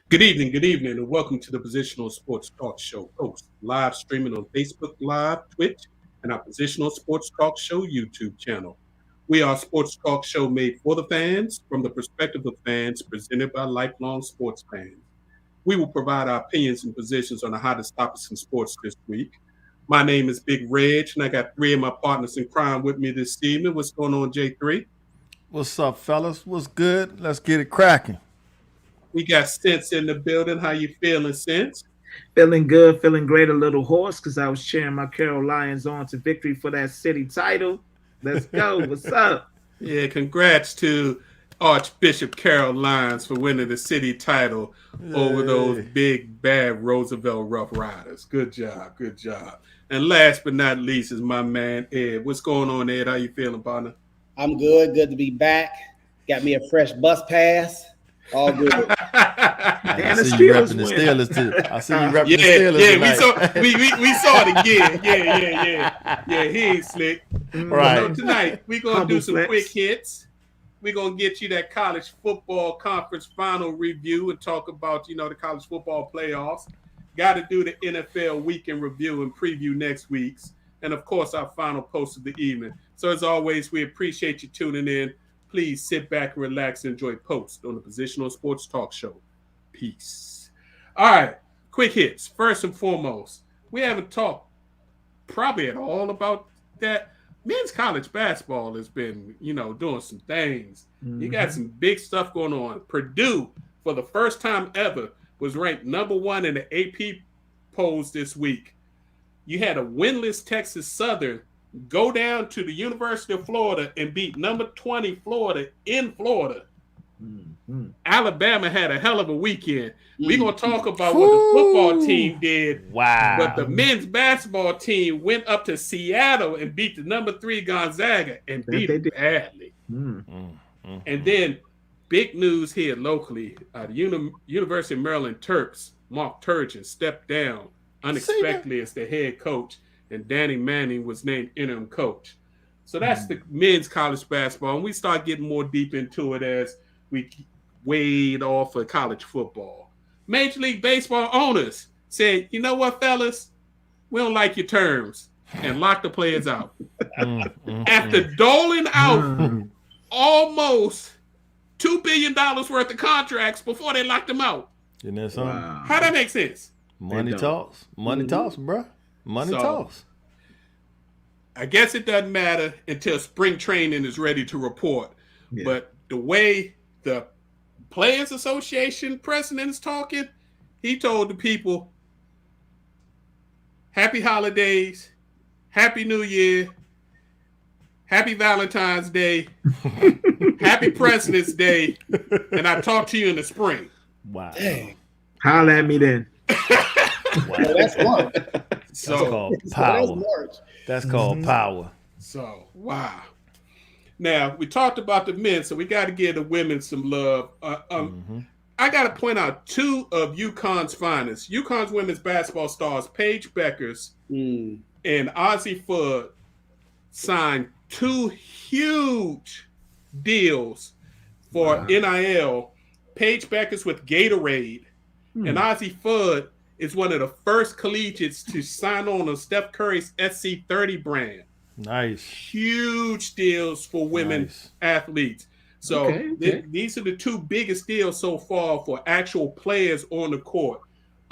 good evening, and welcome to the Positional Sports Talk Show host, live streaming on Facebook Live, Twitch, and our Positional Sports Talk Show YouTube channel. We are a sports talk show made for the fans, from the perspective of fans, presented by lifelong sports fans. We will provide our opinions and positions on the hottest topics in sports this week. My name is Big Reg, and I got three of my partners in crime with me this evening. What's going on, J3? What's up, fellas? What's good? Let's get it cracking. We got Sense in the building. How you feeling, Sense? Feeling good, feeling great, a little hoarse because I was cheering my Carol Lions on to victory for that city title. Let's go. What's up? Yeah, congrats to Archbishop Carol Lyons for winning the city title over those big, bad Roosevelt Rough Riders. Good job, good job. And last but not least is my man, Ed. What's going on, Ed? How you feeling, partner? I'm good. Good to be back. Got me a fresh bus pass. All good. I see you repping the Steelers too. I see you repping the Steelers tonight. we saw it again. Yeah, he ain't slick. Right. So tonight, we're going to do some quick hits. We're going to get you that college football conference final review and talk about, the college football playoffs. Got to do the NFL weekend review and preview next week's. And, of course, our final post of the evening. So, as always, we appreciate you tuning in. Please sit back and relax and enjoy Post on the Positional Sports Talk Show. Peace. All right, quick hits. First and foremost, we haven't talked probably at all about that. Men's college basketball has been, doing some things. Mm-hmm. You got some big stuff going on. Purdue, for the first time ever, was ranked number 1 in the AP polls this week. You had a winless Texas Southern go down to the University of Florida and beat number 20 Florida in Florida. Mm-hmm. Alabama had a hell of a weekend. We're going to talk about what the football team did. Wow. But the men's basketball team went up to Seattle and beat the number 3 Gonzaga and beat it badly. Mm-hmm. And then big news here locally. The University of Maryland Terps, Mark Turgeon, stepped down unexpectedly as the head coach, and Danny Manning was named interim coach. So that's the men's college basketball. And we start getting more deep into it as we wade off of college football. Major League Baseball owners said, you know what, fellas? We don't like your terms, and lock the players out. After doling out almost $2 billion worth of contracts before they locked them out. Isn't that something? Wow. How that make sense? Money talks. Money talks, bro. Money talks. I guess it doesn't matter until spring training is ready to report. Yeah. But the way the Players Association president is talking, he told the people, happy holidays, happy New Year, happy Valentine's Day, happy President's Day, and I'll talk to you in the spring. Wow. Dang. Holler at me then. Wow. That's March. That's called power. That's called power. So, wow. Now, we talked about the men, so we got to give the women some love. I got to point out 2 of UConn's finest. UConn's women's basketball stars, Paige Beckers and Ozzie Fudd, signed 2 huge deals for NIL. Paige Beckers with Gatorade, and Ozzie Fudd is one of the first collegiates to sign on Steph Curry's SC30 brand. Nice. Huge deals for women athletes. So these are the 2 biggest deals so far for actual players on the court.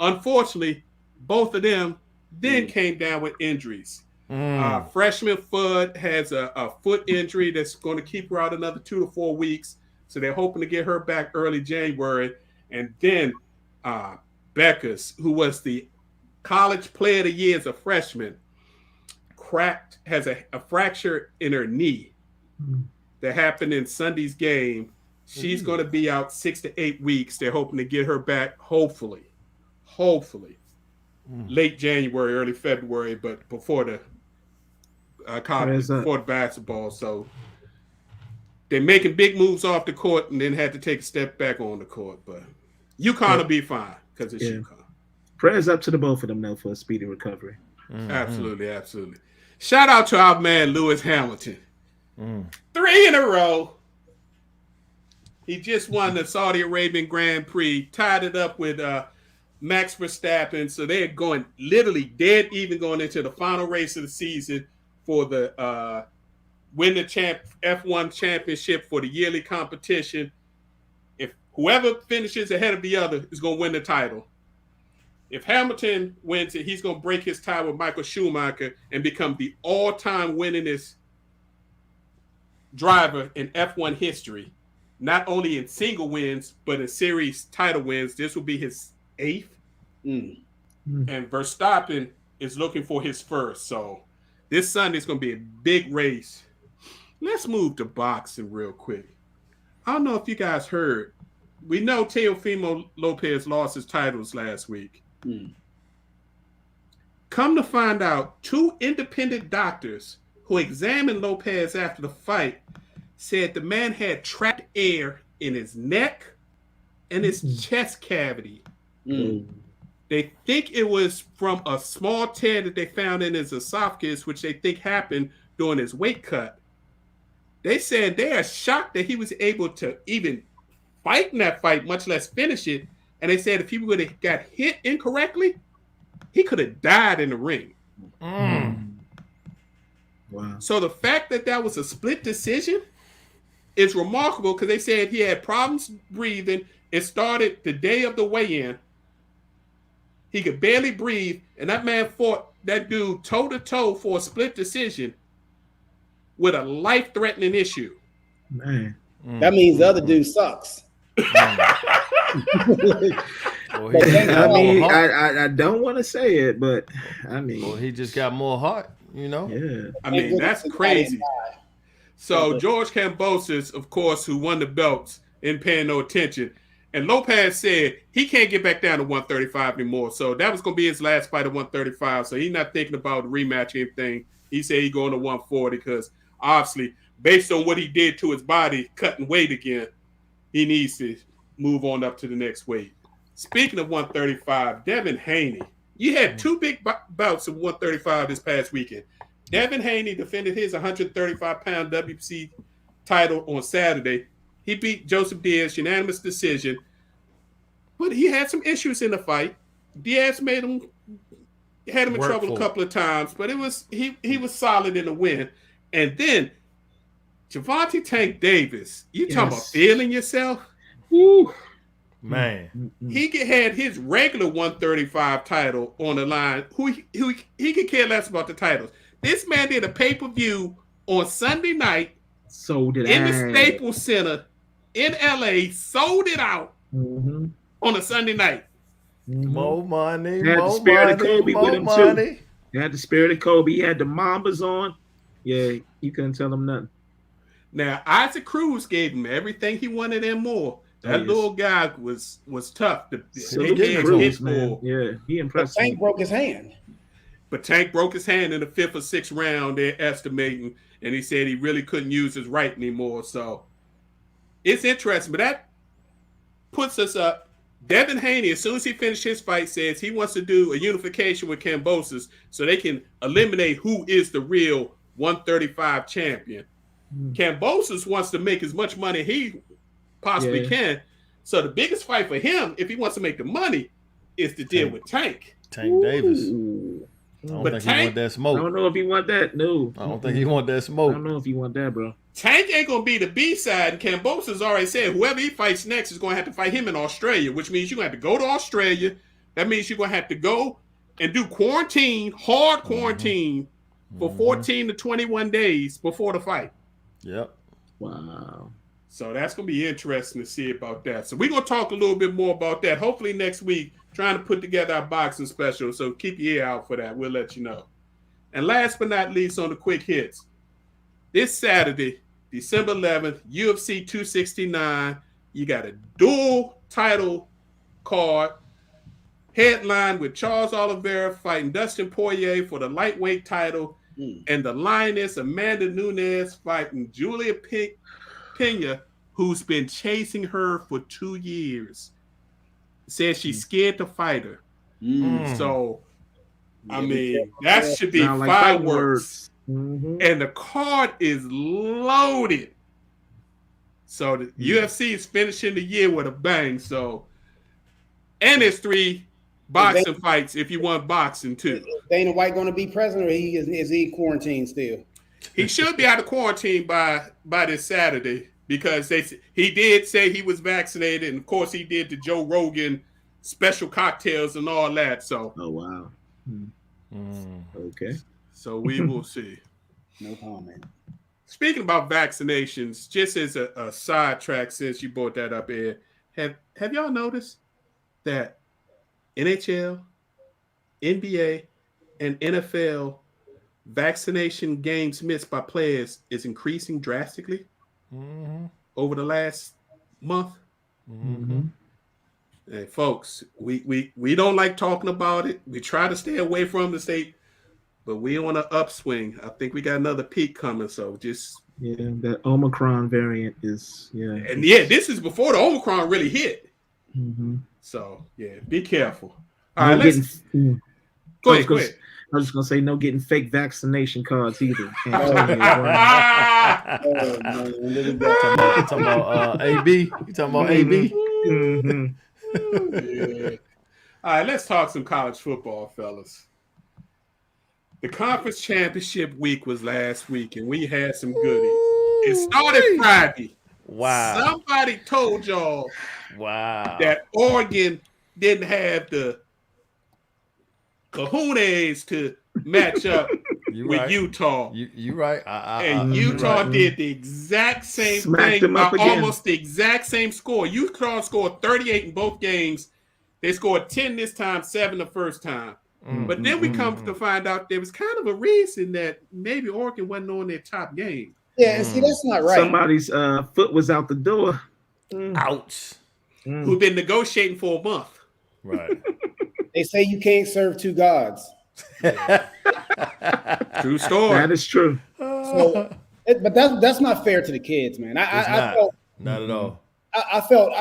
Unfortunately, both of them then came down with injuries. Freshman Fudd has a foot injury that's going to keep her out another 2 to 4 weeks. So they're hoping to get her back early January. And then Beckers, who was the college player of the year as a freshman, has a fracture in her knee that happened in Sunday's game. She's going to be out 6 to 8 weeks. They're hoping to get her back, hopefully, late January, early February, but before the college, before the basketball. So they're making big moves off the court and then had to take a step back on the court. But UConn will be fine because it's UConn. Prayers up to the both of them, though, for a speedy recovery. Absolutely. Shout out to our man, Lewis Hamilton. 3 in a row. He just won the Saudi Arabian Grand Prix, tied it up with Max Verstappen. So they're going literally dead even going into the final race of the season for the win the F1 championship for the yearly competition. If whoever finishes ahead of the other is going to win the title. If Hamilton wins it, he's going to break his tie with Michael Schumacher and become the all-time winningest driver in F1 history. Not only in single wins, but in series title wins. This will be his 8th. And Verstappen is looking for his first. So this Sunday is going to be a big race. Let's move to boxing real quick. I don't know if you guys heard. We know Teofimo Lopez lost his titles last week. Come to find out, 2 independent doctors who examined Lopez after the fight said the man had trapped air in his neck and his chest cavity. They think it was from a small tear that they found in his esophagus, which they think happened during his weight cut. They said they are shocked that he was able to even fight in that fight, much less finish it. And they said if he would have got hit incorrectly, he could have died in the ring. Wow. So the fact that that was a split decision is remarkable because they said he had problems breathing. It started the day of the weigh-in. He could barely breathe, and that man fought that dude toe-to-toe for a split decision with a life-threatening issue. Man. That means the other dude sucks. I don't want to say it, but I mean, well, he just got more heart, you know. Yeah. I mean, that's crazy. So George Cambosis, of course, who won the belts, ain't paying no attention. And Lopez said he can't get back down to 135 anymore. So that was going to be his last fight at 135. So he's not thinking about a rematch or anything. He said he's going to 140 because obviously, based on what he did to his body, cutting weight again, he needs to move on up to the next weight. Speaking of 135, Devin Haney. You had 2 big bouts of 135 this past weekend. Devin Haney defended his 135-pound WBC title on Saturday. He beat Joseph Diaz, unanimous decision. But he had some issues in the fight. Diaz had him in trouble a couple of times, but it was he was solid in the win. And then Gervonta Tank Davis, you talking about feeling yourself? Woo. Man. He had his regular 135 title on the line. He could care less about the titles. This man did a pay-per-view on Sunday night. Sold it in out. the Staples Center in LA, sold it out on a Sunday night. More money, He had the spirit of Kobe with him too. He had the spirit of Kobe. He had the Mambas on. Yeah, you couldn't tell him nothing. Now Isaac Cruz gave him everything he wanted and more. That little guy was tough. Cruz, man. Yeah, he impressed me. Tank broke his hand. But Tank broke his hand in the 5th or 6th round. They're estimating, and he said he really couldn't use his right anymore. So it's interesting, but that puts us up. Devin Haney, as soon as he finished his fight, says he wants to do a unification with Cambosis so they can eliminate who is the real 135 champion. Cambosis wants to make as much money he possibly can. So the biggest fight for him, if he wants to make the money, is to deal with Tank. Tank Davis. I don't think he want that smoke. I don't know if he want that. No. I don't think he want that smoke. I don't know if he want that, bro. Tank ain't going to be the B-side. And Cambosis already said whoever he fights next is going to have to fight him in Australia, which means you're going to have to go to Australia. That means you're going to have to go and do hard quarantine for 14 to 21 days before the fight. Yep. Wow. So that's going to be interesting to see about that. So we're going to talk a little bit more about that. Hopefully next week, trying to put together our boxing special. So keep your ear out for that. We'll let you know. And last but not least on the quick hits, this Saturday, December 11th, UFC 269, you got a dual title card headlined with Charles Oliveira fighting Dustin Poirier for the lightweight title and the Lioness Amanda Nunes fighting Julia Pena, who's been chasing her for 2 years. Says she's scared to fight her. So, I mean, that should be fireworks. And the card is loaded. So the UFC is finishing the year with a bang. So, and there's 3 boxing fights if you want boxing too. Is Dana White going to be president, or is he quarantined still? He should be out of quarantine by this Saturday because he did say he was vaccinated, and of course he did the Joe Rogan special cocktails and all that. So, oh wow, okay. So we will see. No comment. Speaking about vaccinations, just as a sidetrack, since you brought that up, Ed, have y'all noticed that NHL, NBA, and NFL vaccination games missed by players is increasing drastically over the last month? Hey, folks, we don't like talking about it. We try to stay away from the state. But we on an upswing. I think we got another peak coming. So just that Omicron variant is and this is before the Omicron really hit. So be careful. All right, let's go ahead. I was just gonna say no getting fake vaccination cards either. Talking about AB. You talking about AB? All right, let's talk some college football, fellas. The conference championship week was last week, and we had some goodies. It started Friday. Wow. Somebody told y'all that Oregon didn't have the cojones to match up with Utah. You right. And Utah did the exact same thing by almost the exact same score. Utah scored 38 in both games. They scored 10 this time, 7 the first time. But then we come to find out there was kind of a reason that maybe Oregon wasn't on their top game. Yeah, and see, that's not right. Somebody's foot was out the door. Ouch. Who've been negotiating for a month. Right. They say you can't serve 2 gods. True story. That is true. So, but that's not fair to the kids, man. I felt not at all. I felt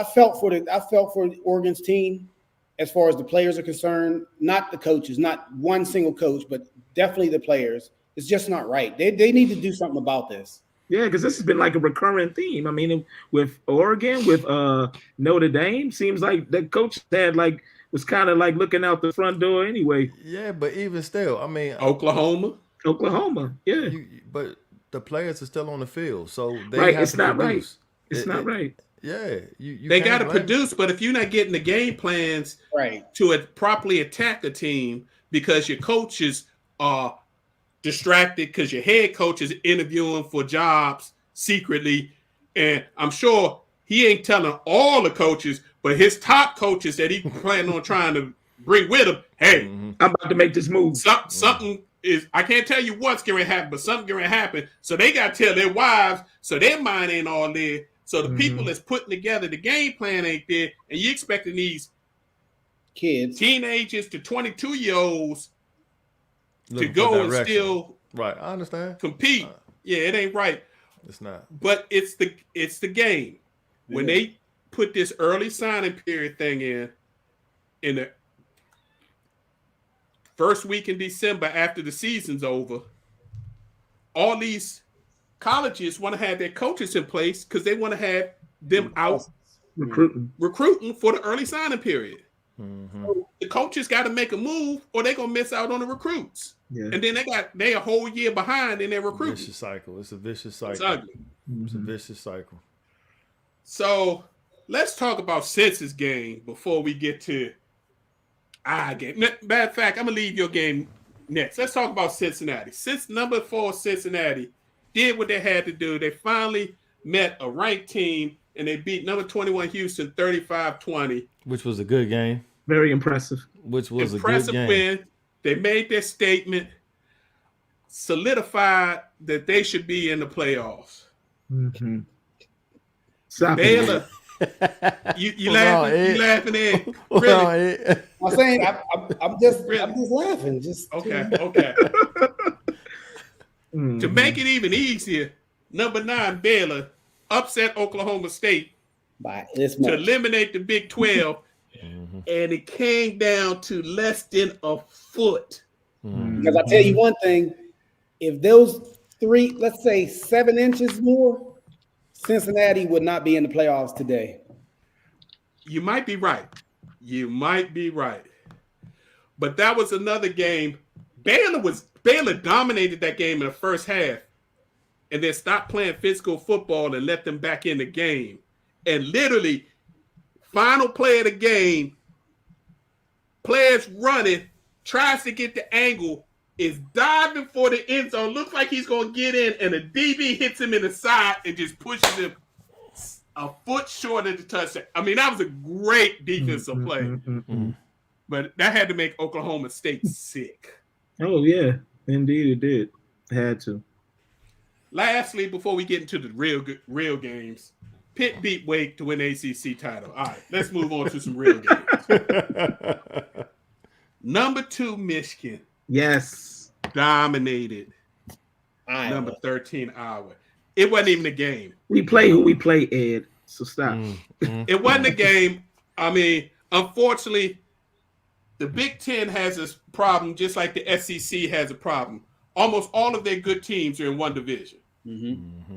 for Oregon's team. As far as the players are concerned, not the coaches, not one single coach, but definitely the players. It's just not right. They need to do something about this. Yeah, because this has been like a recurring theme. I mean, with Oregon, with Notre Dame, seems like the coach was kind of like looking out the front door anyway. Yeah, but even still, I mean, Oklahoma, yeah. But the players are still on the field, so they have it's to not produce. Right. It's not right. Yeah, they got to produce, but if you're not getting the game plans to properly attack the team because your coaches are distracted because your head coach is interviewing for jobs secretly, and I'm sure he ain't telling all the coaches, but his top coaches that he planning on trying to bring with him, hey, I'm about to make this move. Something is, I can't tell you what's going to happen, but something's going to happen. So they got to tell their wives, so their mind ain't all there. So the people that's putting together the game plan ain't there, and you expecting these kids, teenagers to 22-year-olds to go and still I understand compete. It ain't right. It's not. But it's the game. When they put this early signing period thing in the first week in December after the season's over, all these colleges want to have their coaches in place because they want to have them out recruiting for the early signing period. So the coaches got to make a move or they're going to miss out on the recruits. Yeah. And then they a whole year behind in their recruiting. Vicious cycle. It's a vicious cycle. It's ugly. It's a vicious cycle. So let's talk about Cincy's game before we get to our game. Matter of fact, I'm going to leave your game next. Let's talk about Cincinnati. Since number 4 Cincinnati did what they had to do. They finally met a ranked team, and they beat number 21 Houston 35-20. Which was a good game. Very impressive. Which was impressive a good game. Win. They made their statement, solidified that they should be in the playoffs. Baylor, you laughing? You laughing, Ed? Really? I'm saying I'm just laughing. Just okay. To make it even easier, number 9 Baylor upset Oklahoma State to eliminate the Big 12, and it came down to less than a foot. Because I tell you one thing, if those 3, let's say 7 inches more, Cincinnati would not be in the playoffs today. You might be right. But that was another game. Baylor dominated that game in the first half and then stopped playing physical football and let them back in the game. And literally, final play of the game, players running, tries to get the angle, is diving for the end zone, looks like he's going to get in, and a DB hits him in the side and just pushes him a foot short of the touchdown. I mean, that was a great defensive play. But that had to make Oklahoma State sick. Oh, yeah. Indeed, it did. Had to. Lastly, before we get into the real games, Pitt beat Wake to win the ACC title. All right, let's move on to some real games. Number 2, Michigan. Yes. Dominated. Number 13, Iowa. It wasn't even a game. We play who we play, Ed. So stop. It wasn't a game. I mean, unfortunately, the Big Ten has this problem just like the SEC has a problem. Almost all of their good teams are in one division.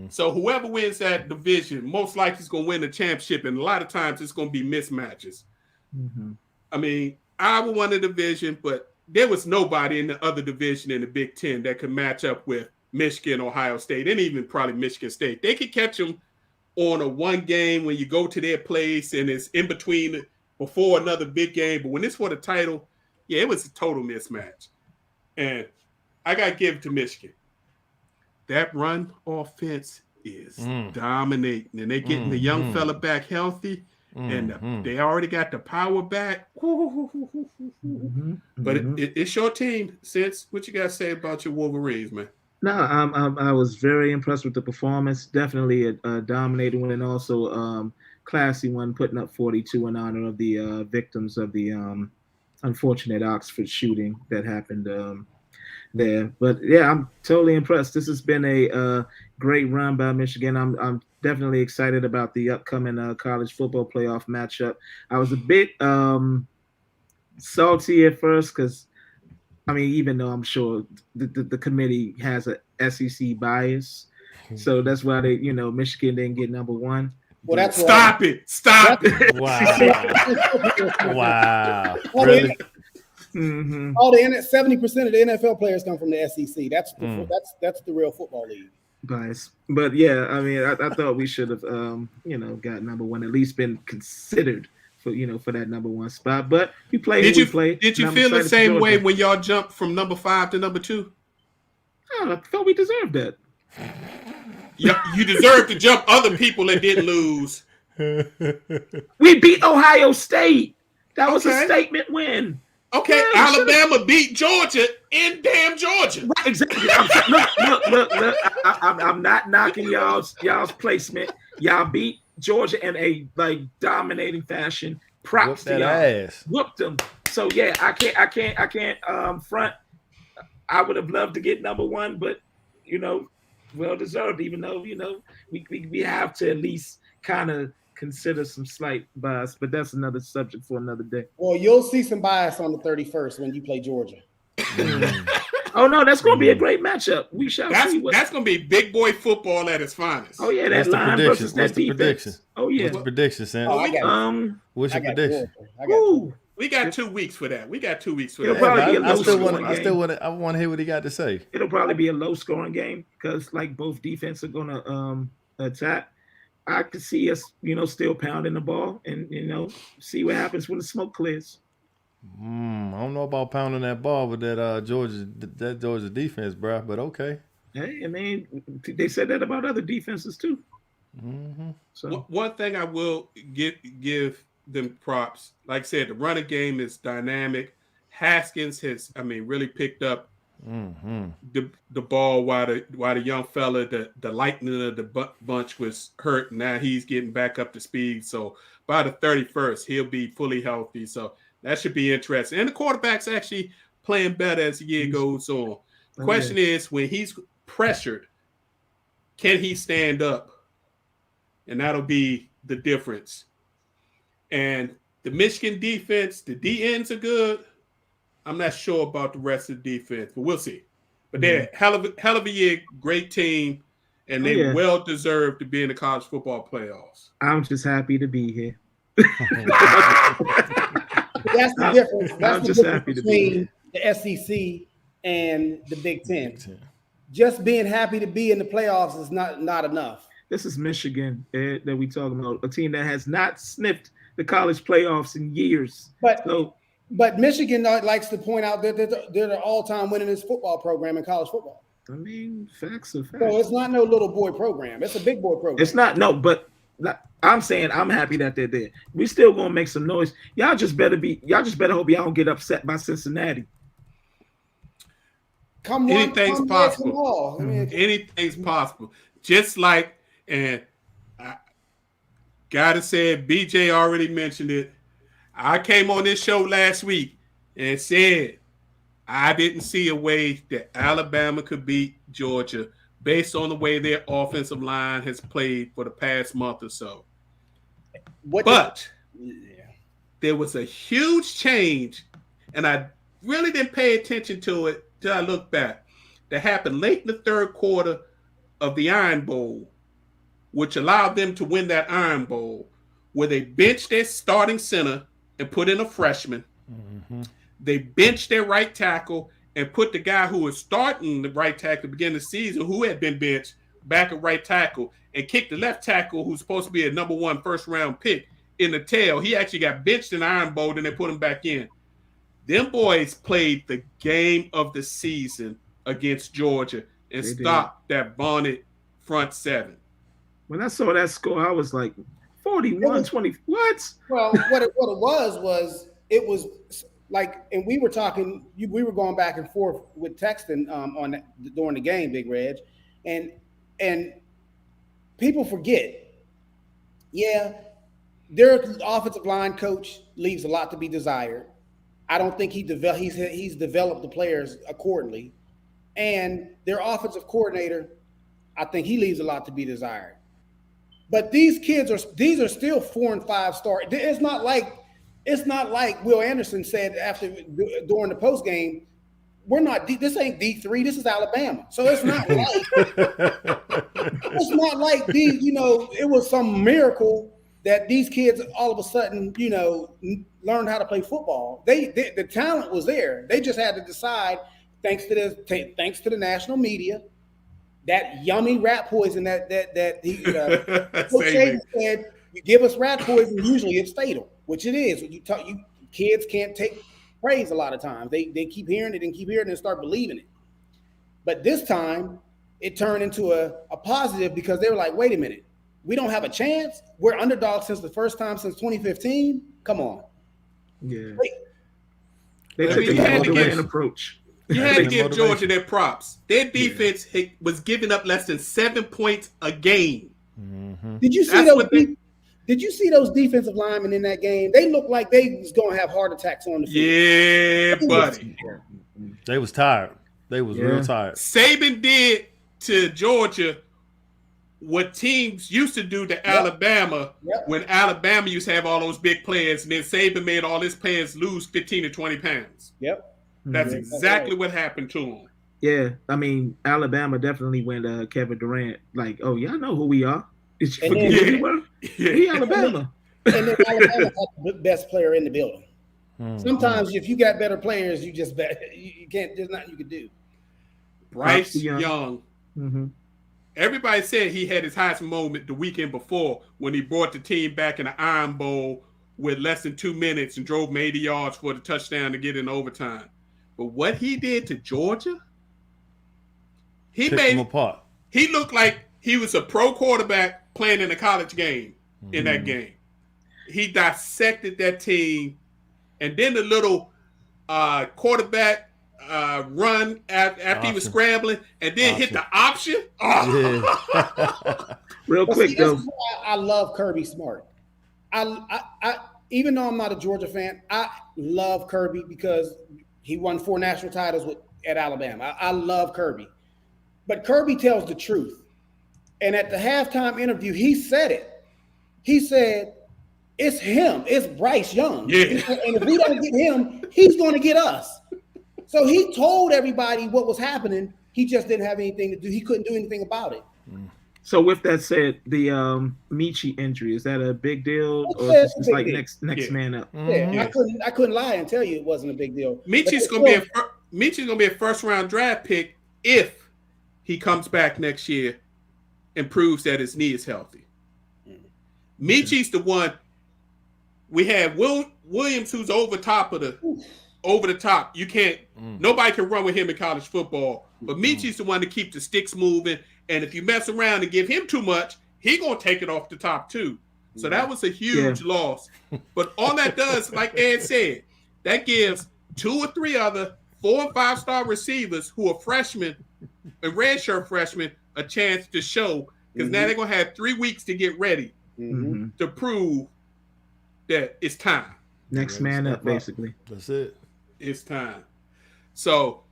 So whoever wins that division most likely is going to win the championship, and a lot of times it's going to be mismatches. I mean, Iowa won the division, but there was nobody in the other division in the Big Ten that could match up with Michigan, Ohio State, and even probably Michigan State. They could catch them on a one game when you go to their place and it's in between before another big game. But when it's for the title, yeah, it was a total mismatch. And I got to give it to Michigan. That run offense is dominating, and they're getting the young fella back healthy, and they already got the power back. But it's your team. Since what you got to say about your Wolverines, man? No, I was very impressed with the performance. Definitely a dominating one, and also classy one, putting up 42 in honor of the victims of the unfortunate Oxford shooting that happened there. But yeah, I'm totally impressed. This has been a great run by Michigan. I'm definitely excited about the upcoming college football playoff matchup. I was a bit salty at first because, I mean, even though I'm sure the committee has a SEC bias, so that's why they, Michigan didn't get number 1. Well, that's Stop it! Wow. Really? 70% of the NFL players come from the SEC. That's the real football league. Bias, but yeah, I mean, I thought we should have, got number 1, at least been considered for that number 1 spot. But we played. Did you feel the same way when y'all jumped from number 5 to number 2? Oh, I thought we deserved that. Yeah, you deserve to jump other people that didn't lose. We beat Ohio State. That was a statement win. Okay, yeah, Alabama beat Georgia in damn Georgia. Right, exactly. Look. I'm not knocking y'all's placement. Y'all beat Georgia in a dominating fashion. Props to y'all. Ass. Whooped them. So yeah, I can't front. I would have loved to get number 1, but well deserved. Even though we have to at least kind of consider some slight bias, but that's another subject for another day. Well, you'll see some bias on the 31st when you play Georgia. Oh no, that's going to be a great matchup. We shall see. That's going to be big boy football at its finest. Oh yeah, that line versus that defense. Oh yeah. What's the prediction, Sam? What's your prediction? We got 2 weeks for that. It'll probably be a low scoring game. I want to hear what he got to say. It'll probably be a low scoring game because both defense are going to attack. I could see us, still pounding the ball and, see what happens when the smoke clears. I don't know about pounding that ball with that Georgia defense, bro, but okay. Hey, I mean, they said that about other defenses too. So one thing I will give them props, like I said, the running game is dynamic. Haskins has, really picked up the ball while the young fella, the lightning of the bunch was hurt. Now he's getting back up to speed. So by the 31st, he'll be fully healthy. So that should be interesting. And the quarterback's actually playing better as the year goes on. The question is, when he's pressured, can he stand up? And that'll be the difference. And the Michigan defense, the D-ends are good. I'm not sure about the rest of the defense, but we'll see. But they're hell of a year, great team. and they well deserve to be in the college football playoffs. I'm just happy to be here. That's the difference. That's the difference between the SEC and the Big Ten. Just being happy to be in the playoffs is not enough. This is Michigan that we talking about, a team that has not sniffed the college playoffs in years. But Michigan likes to point out that they're the all-time winningest football program in college football. I mean, facts are facts. So it's not no little boy program. It's a big boy program. It's not, no, but I'm saying I'm happy that they're there. We still gonna make some noise. Y'all just better hope y'all don't get upset by Cincinnati. Anything's possible. Anything's possible. Just like, and I gotta say it, BJ already mentioned it. I came on this show last week and said I didn't see a way that Alabama could beat Georgia based on the way their offensive line has played for the past month or so. There was a huge change, and I really didn't pay attention to it till I look back, that happened late in the third quarter of the Iron Bowl, which allowed them to win that Iron Bowl, where they benched their starting center and put in a freshman. Mm-hmm. They benched their right tackle and put the guy who was starting the right tackle at the beginning of the season, who had been benched, back at right tackle, and kicked the left tackle, who's supposed to be a number 1 first-round pick, in the tail. He actually got benched in the Iron Bowl, and they put him back in. Them boys played the game of the season against Georgia and stopped that vaunted front seven. When I saw that score, I was like, 41-20. What? Well, what it was like, and we were talking, we were going back and forth with texting during the game, Big Reg, and people forget. Yeah, their offensive line coach leaves a lot to be desired. I don't think he's developed the players accordingly. And their offensive coordinator, I think he leaves a lot to be desired. But these are still 4 and 5 star. It's not like Will Anderson said during the post game, this ain't D3, this is Alabama. So it's not like these, it was some miracle that these kids all of a sudden, learned how to play football. The talent was there. They just had to decide, thanks to the national media, that yummy rat poison that Coach Saban said, you give us rat poison, usually it's fatal, which it is. When you kids can't take praise a lot of times. They keep hearing it and start believing it. But this time, it turned into a positive because they were like, wait a minute, we don't have a chance? We're underdogs since the first time since 2015? Come on. Yeah. They took an approach. You had to give Georgia their props. Their defense was giving up less than 7 points a game. Mm-hmm. Did you see those defensive linemen in that game? They looked like they was going to have heart attacks on the field. Yeah, buddy. They was tired. They was real tired. Saban did to Georgia what teams used to do to Alabama when Alabama used to have all those big players, and then Saban made all his players lose 15 to 20 pounds. Yep. That's exactly what happened to him. Yeah, I mean, Alabama definitely went Kevin Durant like, oh, y'all know who we are. Did you forget who we were? We Alabama. And then Alabama had the best player in the building. Sometimes if you got better players, you just bet you can't. There's nothing you can do. Bryce Young. Mm-hmm. Everybody said he had his Heisman moment the weekend before when he brought the team back in the Iron Bowl with less than 2 minutes and drove 80 yards for the touchdown to get in overtime. But what he did to Georgia, he picked them apart. He looked like he was a pro quarterback playing in a college game in that game. He dissected that team, and then the little quarterback run after he was scrambling, and then hit the option. Real quick, though. I love Kirby Smart. I even though I'm not a Georgia fan, I love Kirby because he won 4 national titles at Alabama. I love Kirby. But Kirby tells the truth. And at the halftime interview, he said it. He said, it's him. It's Bryce Young. Yeah. And if we don't get him, he's going to get us. So he told everybody what was happening. He just didn't have anything to do. He couldn't do anything about it. So with that said, the Michi injury, is that a big deal, or Yeah, is it's a this big like deal. next man up? Yeah, Yeah. I couldn't lie and tell you it wasn't a big deal. Michi's gonna be a first round draft pick if he comes back next year and proves that his knee is healthy. Michi's the one. We have Williams, who's over the top. You can't. Nobody can run with him in college football. But Michi's the one to keep the sticks moving. And if you mess around and give him too much, he gonna take it off the top too. So that was a huge loss. But all that does, like Ed said, that gives 2 or 3 other 4 and 5 star receivers who are freshmen and redshirt freshmen a chance to show, because now they're gonna have 3 weeks to get ready to prove that it's time. Next man up, basically. That's it. It's time. So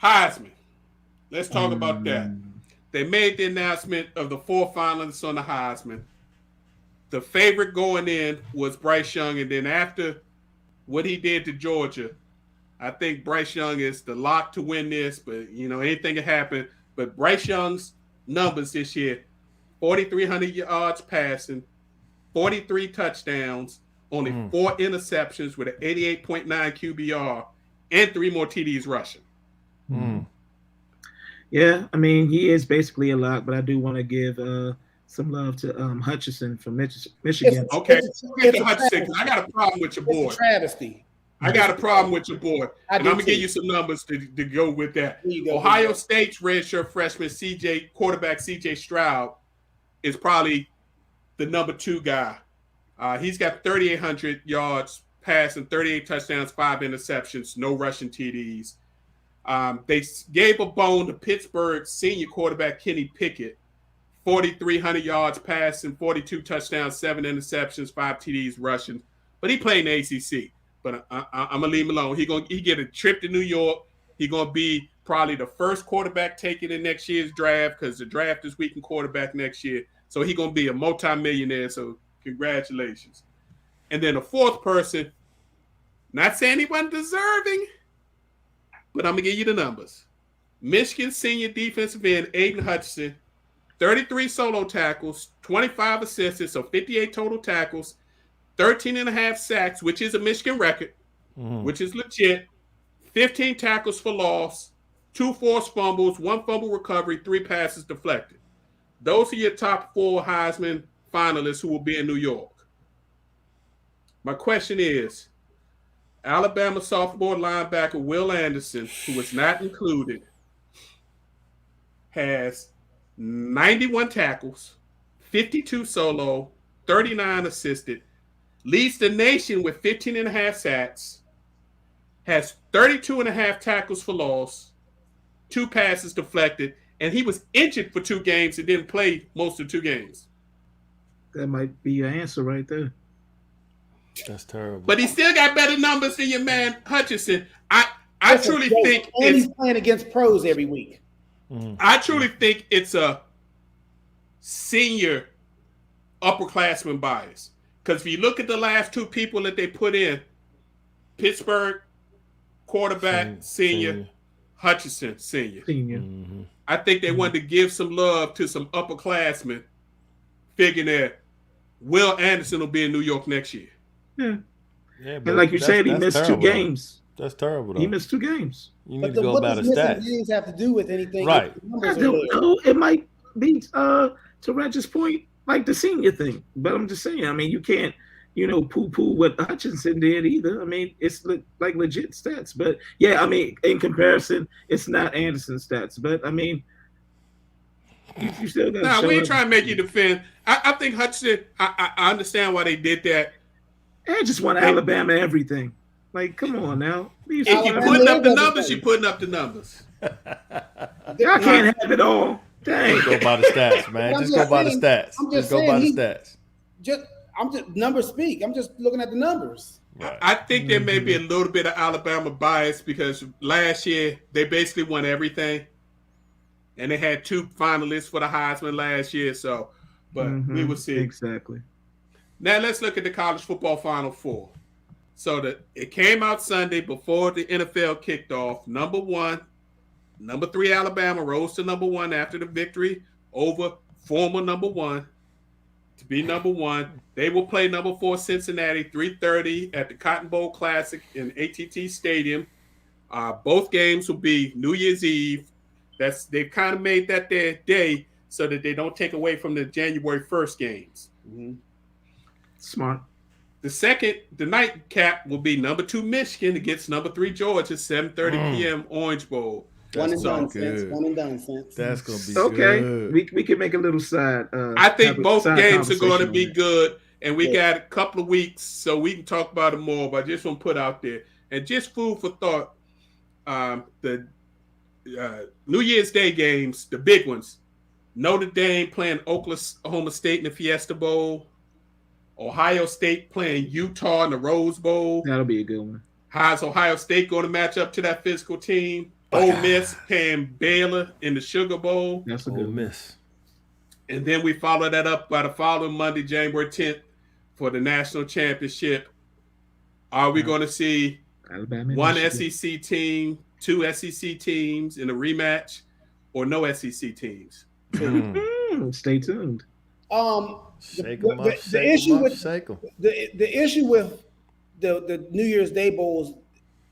Heisman. Let's talk about that. They made the announcement of the 4 finalists on the Heisman. The favorite going in was Bryce Young, and then after what he did to Georgia, I think Bryce Young is the lock to win this, but anything can happen. But Bryce Young's numbers this year, 4,300 yards passing, 43 touchdowns, only 4 interceptions with an 88.9 QBR, and 3 more TDs rushing. Yeah, I mean, he is basically a lock, but I do want to give some love to Hutchinson from Michigan. Okay, Hutchinson, I got a problem with your boy. It's a travesty. I got a problem with your boy, and I'm gonna give you some numbers to go with that. Ohio State's redshirt freshman quarterback CJ Stroud is probably the number 2 guy. He's got 3,800 yards passing, 38 touchdowns, 5 interceptions, no rushing TDs. They gave a bone to Pittsburgh's senior quarterback Kenny Pickett, 4,300 yards passing, 42 touchdowns, 7 interceptions, 5 TDs rushing. But he played in the ACC. But I'm gonna leave him alone. He get a trip to New York. He gonna be probably the first quarterback taken in next year's draft, because the draft is weak in quarterback next year. So he gonna be a multimillionaire. So congratulations. And then the 4th person, not saying he wasn't deserving, but I'm gonna give you the numbers. Michigan senior defensive end Aiden Hutchinson, 33 solo tackles, 25 assists, so 58 total tackles, 13.5 sacks, which is a Michigan record, which is legit, 15 tackles for loss, 2 forced fumbles, 1 fumble recovery, 3 passes deflected. Those are your top 4 Heisman finalists who will be in New York. My question is, Alabama sophomore linebacker Will Anderson, who was not included, has 91 tackles, 52 solo, 39 assisted, leads the nation with 15.5 sacks, has 32.5 tackles for loss, 2 passes deflected, and he was injured for 2 games and didn't play most of 2 games. That might be your answer right there. That's terrible. But he still got better numbers than your man Hutchinson. I truly think he's playing against pros every week. I truly think it's a senior upperclassman bias. Because if you look at the last 2 people that they put in, Pittsburgh quarterback senior, Hutchinson senior. I think they wanted to give some love to some upperclassmen, figuring that Will Anderson will be in New York next year. Yeah, and like you said, he missed 2 games. That's terrible, though. He missed 2 games. You need to go about his stats. Games have to do with anything, right? I don't know. It might be to Reg's point, like the senior thing. But I'm just saying. I mean, you can't, poo-poo what Hutchinson did either. I mean, it's like legit stats. But yeah, I mean, in comparison, it's not Anderson's stats. But I mean, you still got. No, we ain't trying to make you defend. I think Hutchinson. I understand why they did that. I just want Alabama everything. Like, come on now. If you're putting up the numbers, you're putting up the numbers. I can't have it all. Dang. Just go by the stats, man. Just go by the stats. Just go by the stats. I'm just numbers speak. I'm just looking at the numbers. Right. I think there may be a little bit of Alabama bias because last year they basically won everything, and they had 2 finalists for the Heisman last year. So, but we will see. Exactly. Now let's look at the college football Final 4. So it came out Sunday before the NFL kicked off. Number 1, number 3 Alabama rose to number 1 after the victory over former number 1 to be number 1. They will play number 4 Cincinnati 3:30 at the Cotton Bowl Classic in AT&T Stadium. Both games will be New Year's Eve. They've kind of made that their day so that they don't take away from the January 1st games. Mm-hmm. Smart. The nightcap will be number 2 Michigan against number 3 Georgia, 7:30 p.m. Orange Bowl. One and done since. That's gonna be okay. good. We can make a little side. I think both games are going to be that. good, and we got a couple of weeks, so we can talk about it more. But I just want to put out there, and just food for thought. The New Year's Day games, the big ones. Notre Dame playing Oklahoma State in the Fiesta Bowl. Ohio State playing Utah in the Rose Bowl. That'll be a good one. How's Ohio State going to match up to that physical team? Ole Miss playing Baylor in the Sugar Bowl. That's a good miss. And then we follow that up by the following Monday, January 10th, for the national championship. Are we going to see Alabama, one Michigan. SEC team, 2 SEC teams in a rematch, or no SEC teams? Stay tuned. The issue with the New Year's Day bowls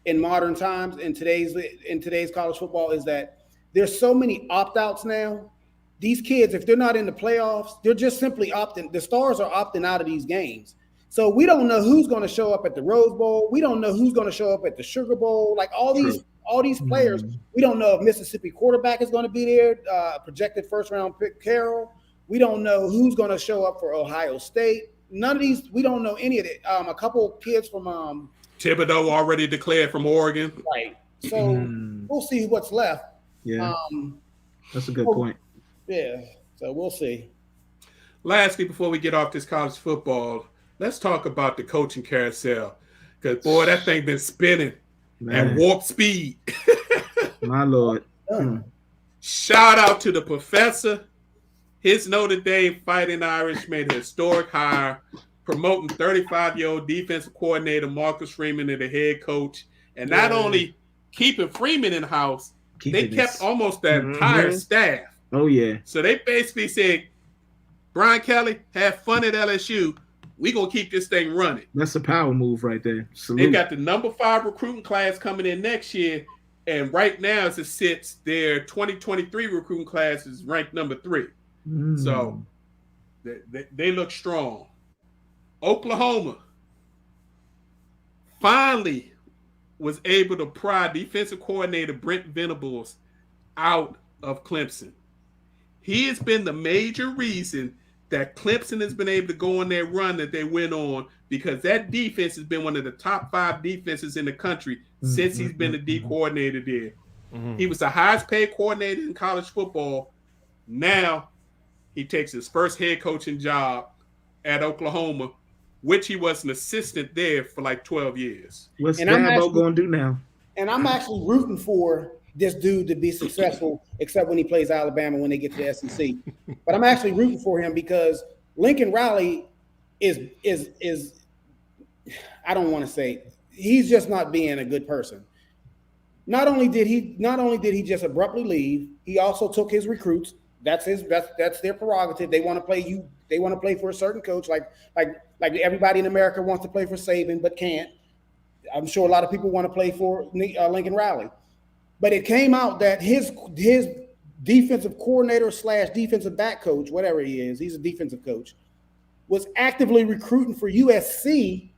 in modern times in today's college football is that there's so many opt-outs now. These kids, if they're not in the playoffs, they're just simply opting. The stars are opting out of these games. So we don't know who's going to show up at the Rose Bowl. We don't know who's going to show up at the Sugar Bowl. Like all these players, we don't know if Mississippi quarterback is going to be there, projected first-round pick Carroll. We don't know who's going to show up for Ohio State. None of these, we don't know any of it. A couple kids from Thibodeau already declared from Oregon. Right. So we'll see what's left. Yeah. That's a good point. Yeah. So we'll see. Lastly, before we get off this college football, let's talk about the coaching carousel. Because, boy, that thing been spinning at warp speed. My Lord. Shout out to the professor. His Notre Dame Fighting Irish made a historic hire, promoting 35-year-old defensive coordinator Marcus Freeman as the head coach. And not only keeping Freeman in-house, they kept almost the entire staff. Oh, yeah. So they basically said, Brian Kelly, have fun at LSU. We're going to keep this thing running. That's a power move right there. Salute. They got the number 5 recruiting class coming in next year. And right now, as it sits, their 2023 recruiting class is ranked number 3. So they look strong. Oklahoma finally was able to pry defensive coordinator Brent Venables out of Clemson. He has been the major reason that Clemson has been able to go on their run that they went on, because that defense has been one of the top 5 defenses in the country since he's been the D coordinator there. He was the highest paid coordinator in college football. Now he takes his first head coaching job at Oklahoma, which he was an assistant there for like 12 years. What's Dabo going to do now? And I'm actually rooting for this dude to be successful, except when he plays Alabama when they get to the SEC. But I'm actually rooting for him because Lincoln Riley is I don't want to say, he's just not being a good person. Not only did he just abruptly leave, he also took his recruits. That's their prerogative. They want to play you. They want to play for a certain coach, like everybody in America wants to play for Saban but can't. I'm sure a lot of people want to play for Lincoln Riley. But it came out that his defensive coordinator / defensive back coach, whatever he is, he's a defensive coach, was actively recruiting for USC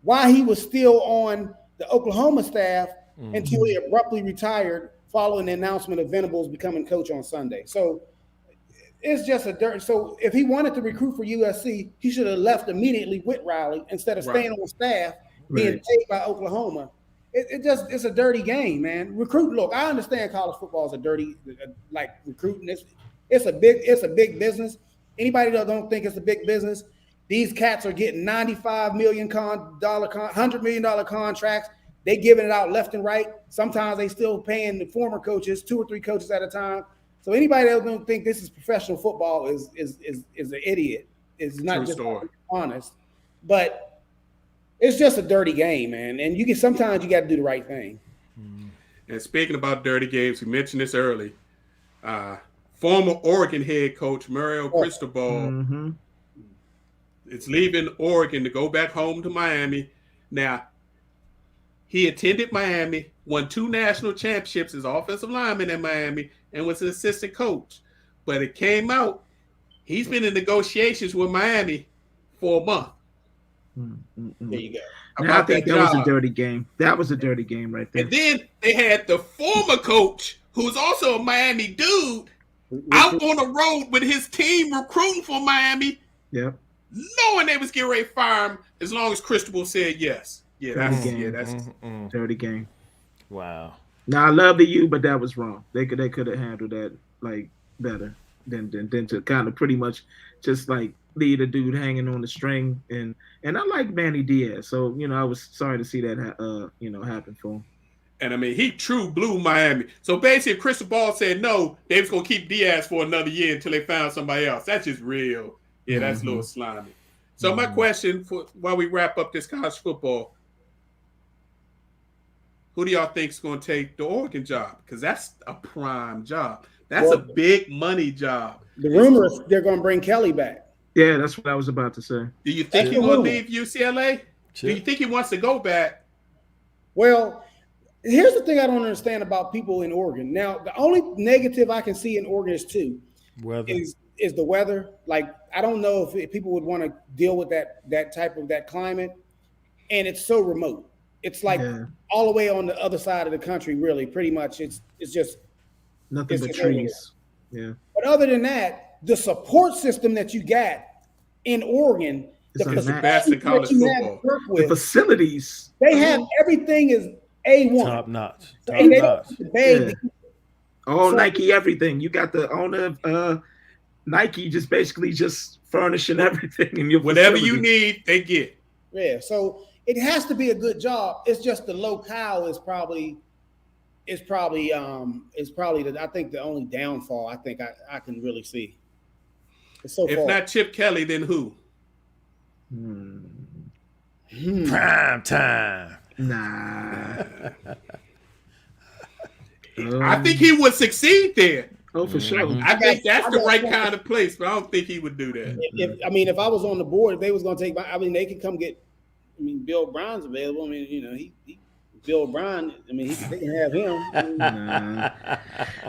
while he was still on the Oklahoma staff until he abruptly retired following the announcement of Venables becoming coach on Sunday. So it's just so if he wanted to recruit for USC, he should have left immediately with Riley instead of staying on staff being paid by Oklahoma. It's a dirty game, man. Look, I understand college football is a dirty, like recruiting. It's a big business. Anybody that don't think it's a big business, these cats are getting $95 million, $100 million contracts. They giving it out left and right. Sometimes they still paying the former coaches, 2 or 3 coaches at a time. So anybody that don't think this is professional football is an idiot. It's not just honest, but it's just a dirty game, man. And sometimes you got to do the right thing. And speaking about dirty games, we mentioned this early. Former Oregon head coach Mario Cristobal is leaving Oregon to go back home to Miami. Now, he attended Miami, won 2 national championships as offensive lineman in Miami, and was an assistant coach. But it came out, he's been in negotiations with Miami for a month. There you go. Now, I think that was a dirty game. That was a dirty game right there. And then they had the former coach, who's also a Miami dude, out on the road with his team recruiting for Miami. Yep. Knowing they was getting ready to fire him as long as Cristobal said yes. Yeah, that's dirty game. Wow. Now I love the U, but that was wrong. They could have handled that like better than to kind of pretty much just like leave a dude hanging on the string. And I like Manny Diaz, so I was sorry to see that happen for him. And I mean, he true blew Miami. So basically, if Cristobal said no, they was gonna keep Diaz for another year until they found somebody else. That's just real. Yeah, that's a little slimy. So my question for while we wrap up this college football, who do y'all think is going to take the Oregon job? Because that's a prime job. That's a big money job. The rumor is they're going to bring Kelly back. Yeah, that's what I was about to say. Do you think he's going to leave UCLA? Do you think he wants to go back? Well, here's the thing I don't understand about people in Oregon. Now, the only negative I can see in Oregon is is the weather. Like, I don't know if people would want to deal with that type of that climate, and it's so remote. It's like all the way on the other side of the country. Really, pretty much, it's just nothing but trees. Yeah. But other than that, the support system that you got in Oregon, the best in college football. The facilities, they have everything is A1, top notch. All Nike, everything. You got the owner of Nike just basically just furnishing everything in your whatever facility. you need, they get. Yeah, so it has to be a good job. It's just the locale is probably I think the only downfall I think I can really see. It's so if far. not Chip Kelly, then who? Prime time. Nah. I think he would succeed there. Oh, for sure. I think that's the right kind of place, but I don't think he would do that. If I was on the board, if they was going to take they could come get. Bill Brown's available. He Bill Brown. They can have him. Nah.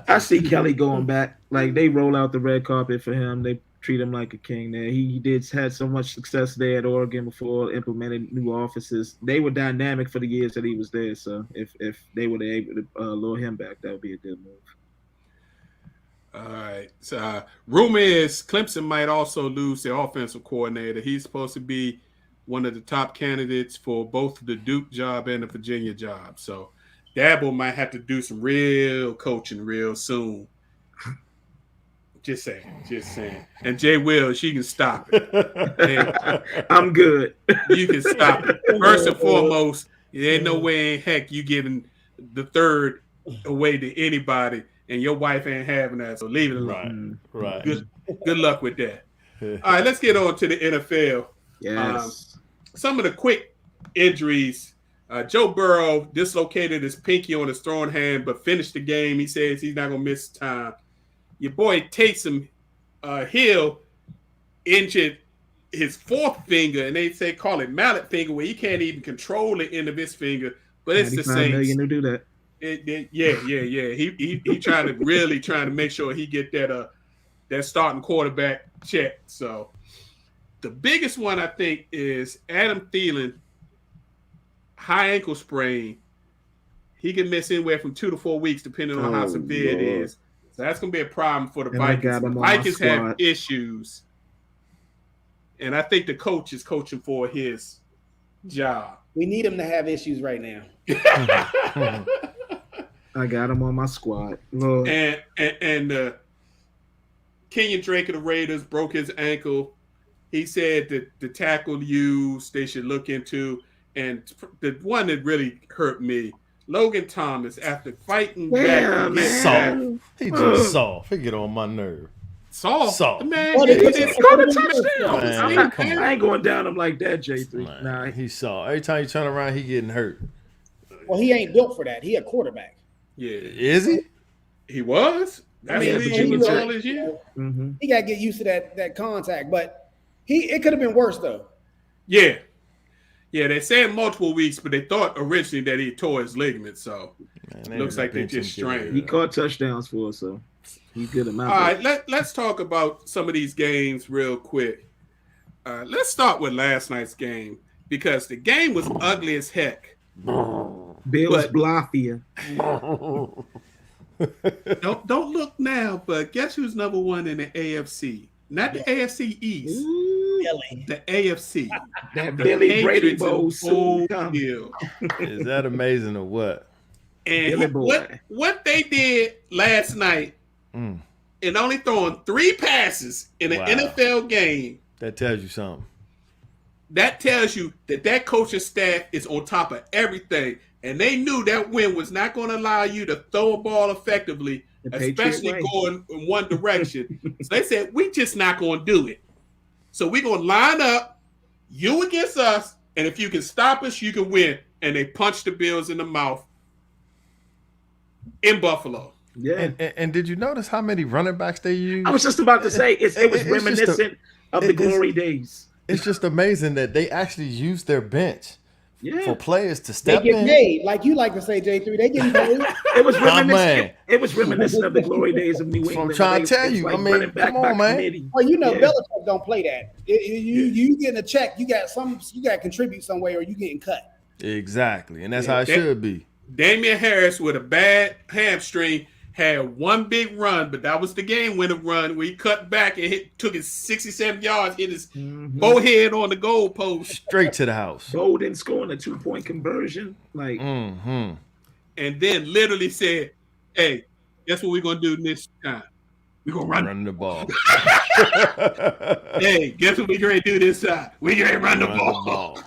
I see Kelly going back. Like they roll out the red carpet for him. They treat him like a king there. He had so much success there at Oregon before implemented new offices. They were dynamic for the years that he was there. So if they were able to lure him back, that would be a good move. All right. So rumor is Clemson might also lose their offensive coordinator. He's supposed to be one of the top candidates for both the Duke job and the Virginia job. So Dabo might have to do some real coaching real soon. Just saying. And Jay Will, she can stop it. I'm good. You can stop it. First and foremost, there ain't no way in heck you giving the third away to anybody, and your wife ain't having that. So leave it alone. Right. Good luck with that. All right, let's get on to the NFL. Yes. Some of the quick injuries. Joe Burrow dislocated his pinky on his throwing hand, but finished the game. He says he's not going to miss time. Your boy Taysom Hill injured his fourth finger, and they call it mallet finger, where he can't even control the end of his finger. But it's the Saints. $95 million to do that. Yeah. He trying to make sure he get that starting quarterback check. So the biggest one I think is Adam Thielen, high ankle sprain. He can miss anywhere from 2 to 4 weeks, depending on how severe it is. So that's going to be a problem for the Vikings. The Vikings have issues, and I think the coach is coaching for his job. We need him to have issues right now. I got him on my squad. Lord. And Kenyon Drake of the Raiders broke his ankle. He said that the tackle used they should look into, and the one that really hurt me, Logan Thomas, after fighting back, soft. He just soft. He get on my nerve. Soft. Man, he scored a touchdown. I ain't going down him like that, J3. Man, nah, he's soft. Every time you turn around, he getting hurt. Well, he ain't built for that. He a quarterback. Yeah. Is he? He was. That's Yeah, what but he you was can all his year. Mm-hmm. He got to get used to that contact. But it could have been worse though. Yeah. Yeah, they said multiple weeks, but they thought originally that he tore his ligament, so Man, looks like they bench him, just get rid of strained. He that. caught touchdowns for us, so he's good at my All book. right, let's talk about some of these games real quick. Let's start with last night's game because the game was ugly as heck. Bills but- Blafia. Don't look now, but guess who's number one in the AFC? Not the AFC East, Ooh, the AFC. that The Billy Brady Patriots Bowl in soon full come. field. Is that amazing or what? And Billy boy. what they did last night Mm, and only throwing 3 passes in an Wow. NFL game, that tells you something. that tells you that coaching staff is on top of everything. And they knew that win was not going to allow you to throw a ball effectively, The Patriot especially way. going in one direction. So they said, we just not going to do it. So we're going to line up you against us, and if you can stop us, you can win. And they punched the Bills in the mouth in Buffalo. Yeah. And did you notice how many running backs they used? I was just about to say it was It's just reminiscent of the glory days. It's just amazing that they actually used their bench Yeah. for players to They step get in. paid, like you like to say, J3. They get paid. It was Nah, reminiscent. man. It was reminiscent of the glory days of New That's what I'm England. trying where to tell it's you. like I mean, running back come on, by man. committee. Well, you know, Yeah. Belichick don't play that. You getting a check, you got to contribute some way, or you getting cut. Exactly, and that's Yeah, how it that- should be. Damian Harris with a bad hamstring had one big run, but that was the game winner run where he cut back and took his 67 yards, hit his bowhead on the goal post, Straight to the house. Bolden scoring a 2-point conversion. Like, Mm-hmm. and then literally said, hey, guess what we're going to do this time? We're going to run. Running the ball. Hey, guess what we're going to do this time? We're going to run the Run ball.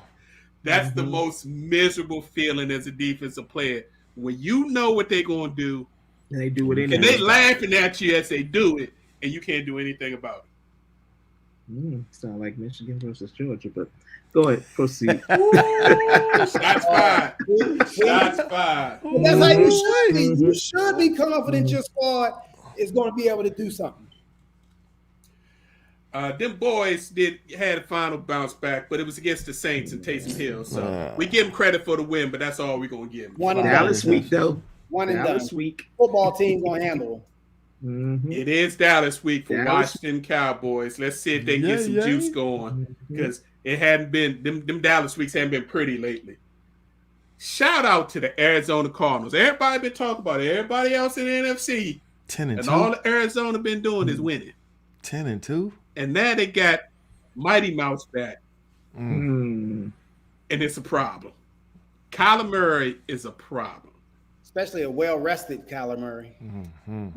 That's the most miserable feeling as a defensive player. When you know what they're going to do, and they do it and anyway. they laughing at you as they do it, and you can't do anything about it. Sound like Michigan versus Georgia, but go ahead, proceed. Shots fired. Shots fired. But that's how you should be. You should be confident your squad is going to be able to do something. Them boys had a final bounce back, but it was against the Saints and Taysom Hill. So we give them credit for the win, but that's all we're gonna give them. One and Dallas done. week though. One and Dallas done. week. Football team going to handle Mhm. It is Dallas week for Dallas. Washington Cowboys. Let's see if they can Yeah, get some yeah. juice going because it hadn't been them Dallas weeks haven't been pretty lately. Shout out to the Arizona Cardinals. Everybody been talking about it. Everybody else in the NFC 10-2. and all the Arizona been doing is winning. 10-2. And now they got Mighty Mouse back, Mm. and it's a problem. Kyler Murray is a problem. especially a well-rested Kyler Murray. Mm-hmm.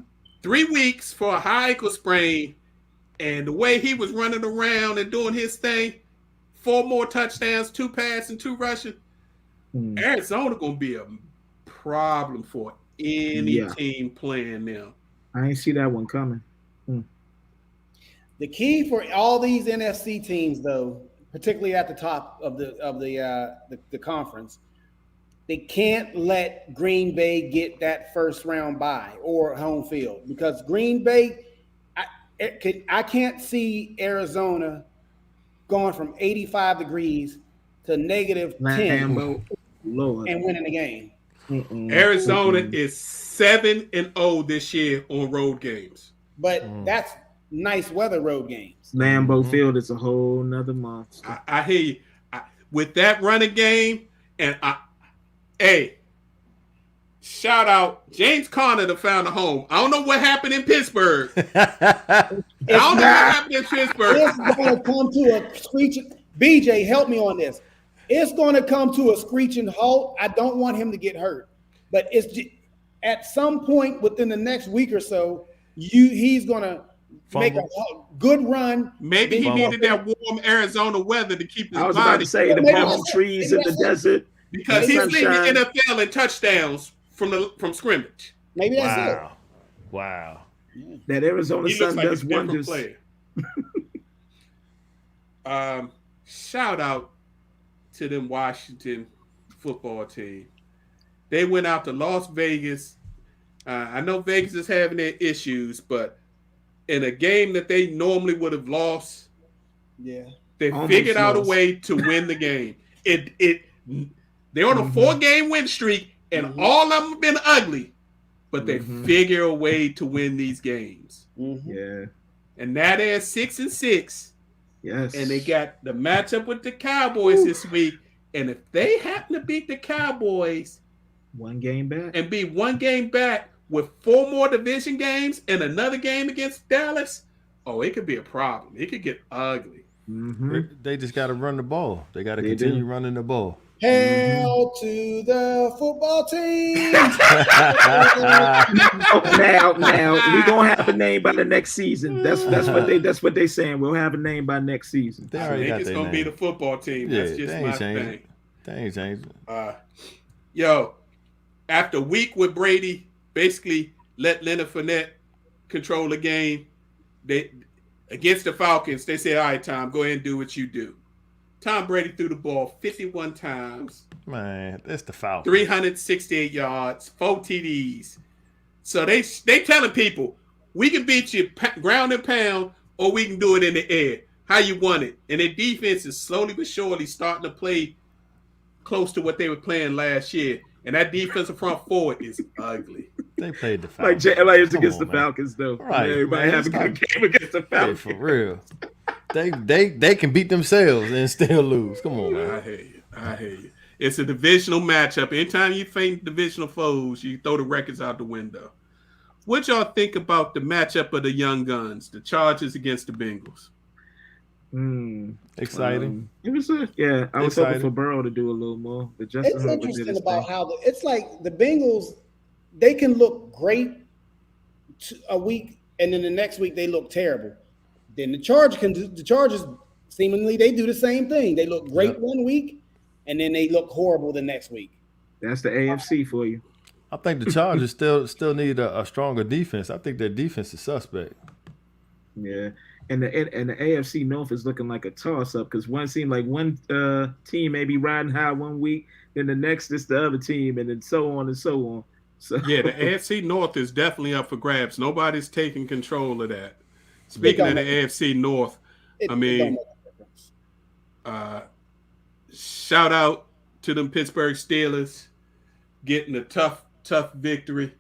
3 weeks for a high ankle sprain, and the way he was running around and doing his thing, 4 more touchdowns, 2 passing, 2 rushing. Mm. Arizona gonna be a problem for any team playing them. I ain't see that one coming. The key for all these NFC teams, though, particularly at the top of the conference, they can't let Green Bay get that first round bye or home field because Green Bay, I can't see Arizona going from 85 degrees to negative 10 Lambeau, Lord. and winning the game. Arizona is 7-0 this year on road games. But that's nice weather road games. Lambeau Field is a whole nother monster. I hear you. With that running game, and hey, shout out James Conner to found a home. I don't know what happened in Pittsburgh. I don't know what happened in Pittsburgh. It's going to come to a screeching. BJ, help me on this. It's going to come to a screeching halt. I don't want him to get hurt, but at some point within the next week or so, he's going to make a good run. Maybe he needed that warm Arizona weather to keep his I was about body. to say the palm trees in the desert. Because he's leading sunshine. the NFL in touchdowns from scrimmage. Maybe that's it. Wow. That Arizona He sun looks like does a different wonders. player. Shout out to them Washington football team. They went out to Las Vegas I know Vegas is having their issues, but in a game that they normally would have lost, they Almost figured out a lost. way to win the game. They're on a 4-game win streak, and all of them have been ugly, but they figure a way to win these games. Yeah. And now they're 6-6. Yes. And they got the matchup with the Cowboys this week. And if they happen to beat the Cowboys, 1 game back, and be 1 game back with 4 more division games and another game against Dallas, it could be a problem. It could get ugly. They just got to run the ball. They got to continue running the ball. Hail to the football team. now we gonna have a name by the next season. That's what they saying. We'll have a name by next season. I think it's gonna be the football team. That's just my thing. They ain't changing. After a week with Brady, basically let Leonard Fournette control the game. They against the Falcons, they said, "All right, Tom, go ahead and do what you do." Tom Brady threw the ball 51 times. Man, that's the Falcons. 368 yards, 4 TDs. So they telling people, we can beat you ground and pound, or we can do it in the air. How you want it? And their defense is slowly but surely starting to play close to what they were playing last year. And that defensive front forward is ugly. They played the Falcons. Like it's against the Falcons, though. Right. Everybody have a good game against the Falcons. Hey, for real. They can beat themselves and still lose. Come on, man. I hear you. It's a divisional matchup. Anytime you face divisional foes, you throw the records out the window. What y'all think about the matchup of the young guns, the Chargers against the Bengals? Exciting. It was I was hoping for Burrow to do a little more. But it's interesting about how it's like the Bengals. They can look great a week, and then the next week they look terrible. Then the Chargers seemingly they do the same thing. They look great 1 week, and then they look horrible the next week. That's the AFC for you. I think the Chargers still need a stronger defense. I think their defense is suspect. Yeah, and the AFC North is looking like a toss-up because one seemed like one team may be riding high 1 week, then the next is the other team, and then so on and so on. So yeah, the AFC North is definitely up for grabs. Nobody's taking control of that. Speaking of the AFC North, shout out to them Pittsburgh Steelers getting a tough victory.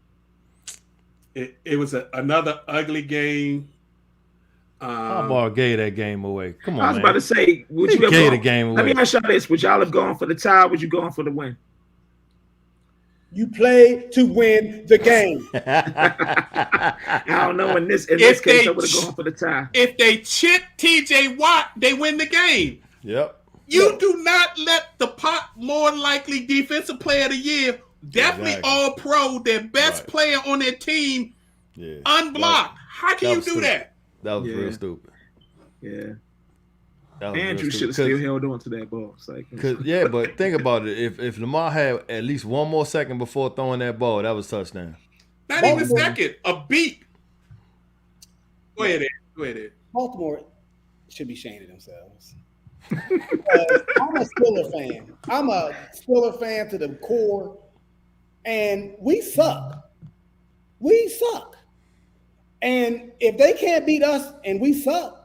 It was another ugly game. Harbaugh gave that game away. Come on, I was about to say, would you have gave the game away? Let me ask y'all this: would y'all have gone for the tie? Would you gone for the win? You play to win the game. I don't know. In this case, I would have gone for the tie. If they chip TJ Watt, they win the game. Yep. You do not let the more likely defensive player of the year, definitely all pro, their best player on their team, unblocked. How can you do that? That was real stupid. Yeah. Andrew should have still held on to that ball. But think about it. If Lamar had at least one more second before throwing that ball, that was touchdown. Not even a second. A beat. Go ahead. Baltimore should be ashamed of themselves. I'm a Steelers fan. I'm a Steelers fan to the core, and we suck. And if they can't beat us and we suck,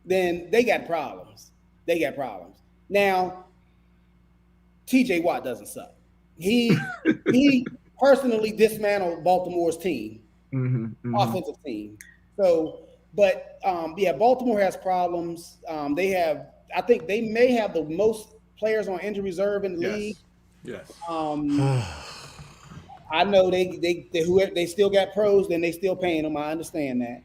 then they got problems. Now, TJ Watt doesn't suck. He personally dismantled Baltimore's team, offensive team. So, but Baltimore has problems. I think they may have the most players on injury reserve in the league. Yes. I know they still got pros, then they still paying them. I understand that,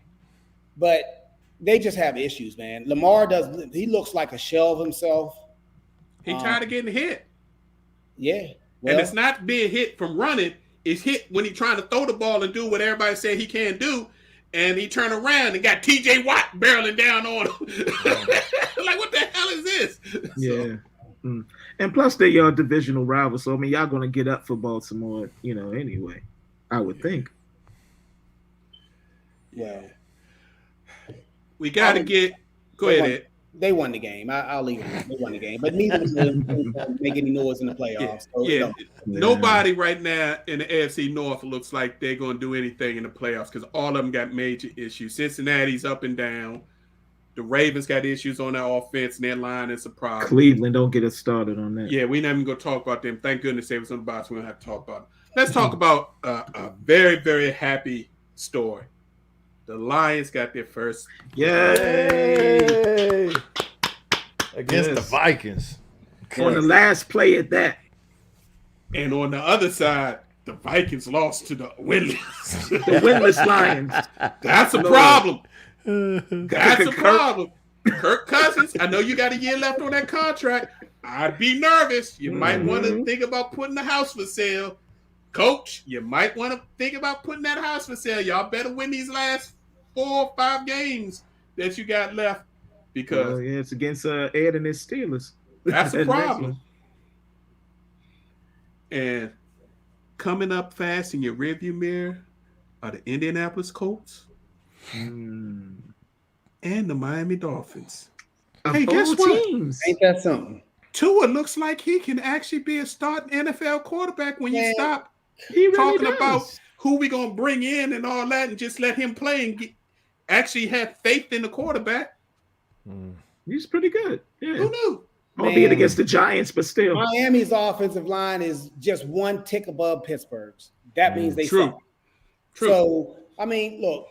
but they just have issues, man. Lamar he looks like a shell of himself. He tired of getting hit. Yeah. Well, and it's not being hit from running. It's hit when he's trying to throw the ball and do what everybody said he can't do. And he turned around and got TJ Watt barreling down on him. Like, what the hell is this? Yeah. And plus, they're your divisional rivals. So, I mean, y'all going to get up for Baltimore, anyway. I would think. Yeah. We got to get – go ahead, Ed. They won the game. I'll leave it. They won the game, but neither of them make any noise in the playoffs. Yeah, nobody right now in the AFC North looks like they're going to do anything in the playoffs because all of them got major issues. Cincinnati's up and down. The Ravens got issues on their offense, and their line is a problem. Cleveland, don't get us started on that. Yeah, we're not even going to talk about them. Thank goodness they was on the box. We don't have to talk about them. Let's talk about a very, very happy story. The Lions got their first. Yay! Against the Vikings. On the last play at that. And on the other side, the Vikings lost to the winless. The winless Lions. That's a problem. That's a problem. Kirk Cousins, I know you got a year left on that contract. I'd be nervous. You might want to think about putting the house for sale. Coach, you might want to think about putting that house for sale. Y'all better win these last 4 or 5 games that you got left because it's against Ed and his Steelers. That's a problem. And coming up fast in your rearview mirror are the Indianapolis Colts and the Miami Dolphins. Hey, guess what? Ain't that something? Tua looks like he can actually be a starting NFL quarterback when you stop really talking does. about who we going to bring in and all that and just let him play and actually have faith in the quarterback. He's pretty good. Yeah. Who knew? Albeit against the Giants, but still. Miami's offensive line is just one tick above Pittsburgh's. That means they suck. True. So, I mean, look,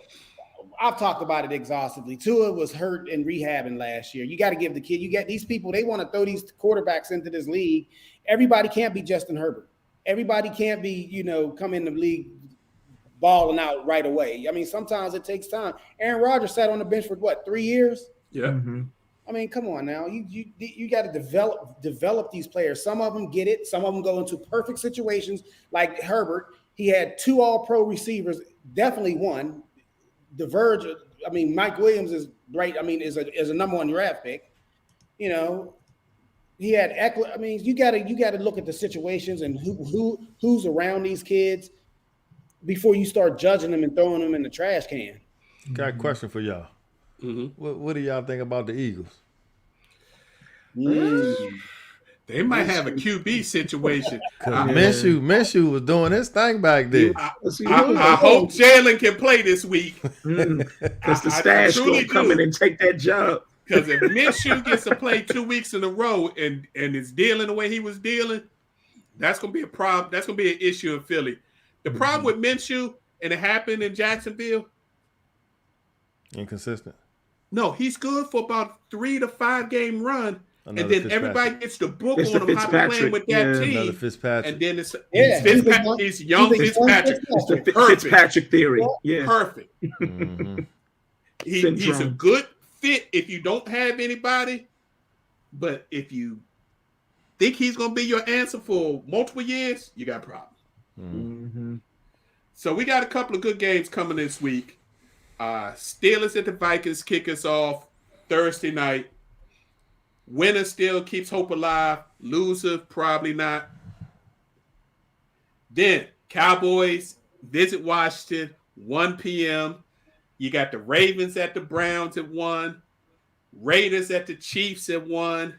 I've talked about it exhaustively. Tua was hurt and rehabbing last year. You got to give the kid. You get these people, they want to throw these quarterbacks into this league. Everybody can't be Justin Herbert. Everybody can't be, come in the league balling out right away. I mean, sometimes it takes time. Aaron Rodgers sat on the bench for 3 years? Yeah. Mm-hmm. I mean, come on now. You got to develop these players. Some of them get it. Some of them go into perfect situations like Herbert. He had 2 all-pro receivers, definitely one. The verge, Mike Williams is great. Is a number 1 draft pick. He had Eckler. You gotta look at the situations and who's around these kids before you start judging them and throwing them in the trash can. Got a question for y'all. What do y'all think about the Eagles? They might have a QB situation. Minshew was doing his thing back there. I hope Jalen can play this week. Because the stash will come in and take that job. Because if Minshew gets to play 2 weeks in a row and is dealing the way he was dealing, that's going to be a problem. That's going to be an issue in Philly. The problem with Minshew, and it happened in Jacksonville. Inconsistent. No, he's good for about 3 to 5 game run. And then everybody gets the book on him how to play with that team. Another Fitzpatrick. And then he's young Fitzpatrick. It's the Fitzpatrick theory. Yeah. Perfect. He's a good fit if you don't have anybody. But if you think he's going to be your answer for multiple years, you got a problem. So we got a couple of good games coming this week. Steelers at the Vikings kick us off Thursday night. Winner still keeps hope alive. Loser, probably not. Then Cowboys visit Washington, 1 p.m. You got the Ravens at the Browns at 1. Raiders at the Chiefs at 1.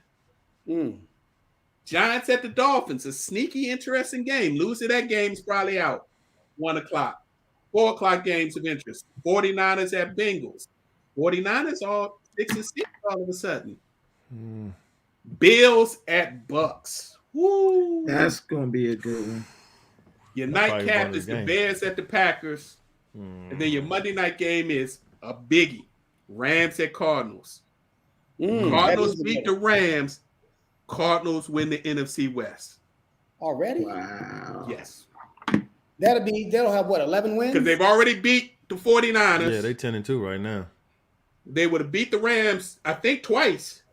Giants at the Dolphins, a sneaky, interesting game. Loser that game's probably out. 1 o'clock. 4 o'clock games of interest. 49ers at Bengals. 49ers all 6-6 all of a sudden. Bills at Bucks. Woo. That's going to be a good one. Your nightcap is the Bears at the Packers. And then your Monday night game is a biggie. Rams at Cardinals. Cardinals beat the Rams. Cardinals win the NFC West. Already? Wow. Yes. They'll have 11 wins? Because they've already beat the 49ers. Yeah, they 10-2 right now. They would have beat the Rams, I think, twice.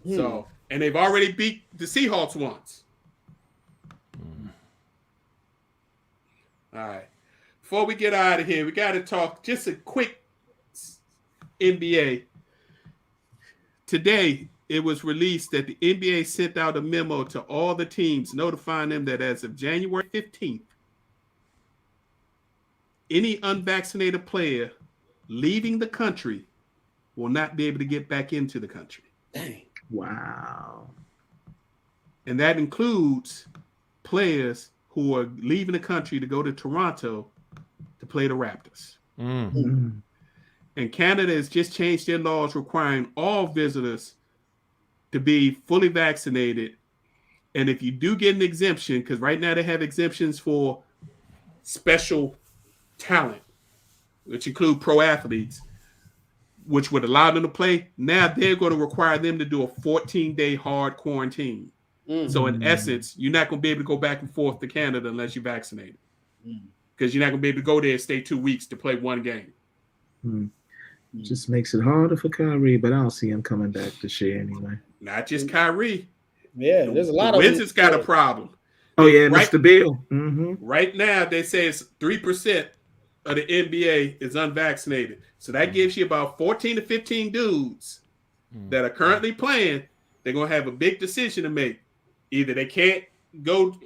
So, and they've already beat the Seahawks once. All right. Before we get out of here, we got to talk just a quick NBA. Today, it was released that the NBA sent out a memo to all the teams notifying them that as of January 15th, any unvaccinated player leaving the country will not be able to get back into the country. Dang. Wow. And that includes players who are leaving the country to go to Toronto to play the Raptors. Mm. And Canada has just changed their laws requiring all visitors to be fully vaccinated. And if you do get an exemption, because right now they have exemptions for special talent, which include pro athletes, which would allow them to play. Now they're going to require them to do a 14-day hard quarantine. So in essence, you're not going to be able to go back and forth to Canada unless you're vaccinated. Because you're not going to be able to go there and stay 2 weeks to play one game. Just makes it harder for Kyrie, but I don't see him coming back to share anyway. Not just Kyrie. Yeah, there's a lot of Wizards got a problem. Oh, yeah, Right- Mr. Bill. Mm-hmm. Right now, they say it's 3% of the NBA is unvaccinated. So that gives you about 14 to 15 dudes that are currently playing. They're going to have a big decision to make. Either they can't go